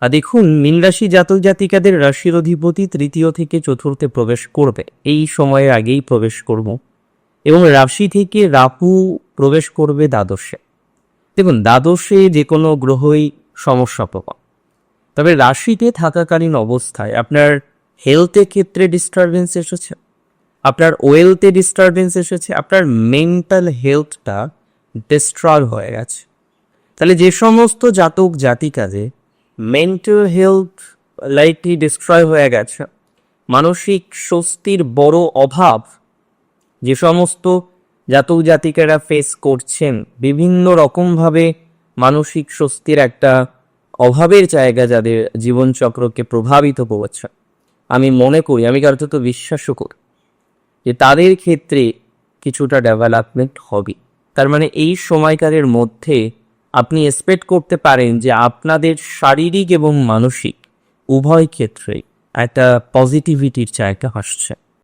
দেখুন, মীন রাশি জাতক জাতিকাদের রাশির অধিপতি তৃতীয় থেকে চতুর্থে প্রবেশ করবে, এই সময়ের আগেই প্রবেশ করব, এবং রাশি থেকে রাহু প্রবেশ করবে দ্বাদশে। দেখুন, দ্বাদশে যে কোনো গ্রহই সমস্যা পাবা, তবে রাশিতে থাকাকালীন অবস্থায় আপনার হেলথের ক্ষেত্রে ডিস্টারবেন্স এসেছে, আপনার ওয়েলথে ডিস্টারবেন্স এসেছে, আপনার মেন্টাল হেলথটা ডিস্ট্রয় হয়ে গেছে। তাহলে যে সমস্ত জাতক জাতিকাদের মেন্টাল হেলথ লাইকলি ডিস্ট্রয় হয়ে গেছে, মানসিক স্বস্তির বড় অভাব যে সমস্ত জাতক জাতিকারা ফেস করছেন, বিভিন্ন রকমভাবে মানসিক স্বস্তির একটা অভাবের জায়গা যাদের জীবনচক্রকে প্রভাবিত করছে, আমি মনে করি, আমি কার্যত বিশ্বাসও করি যে তাদের ক্ষেত্রে কিছুটা ডেভেলপমেন্ট হবে। তার মানে এই সময়কালের মধ্যে আপনি এক্সপেক্ট করতে পারেন যে আপনাদের শারীরিক এবং মানসিক উভয় ক্ষেত্রে একটা পজিটিভিটির জায়গা আসছে।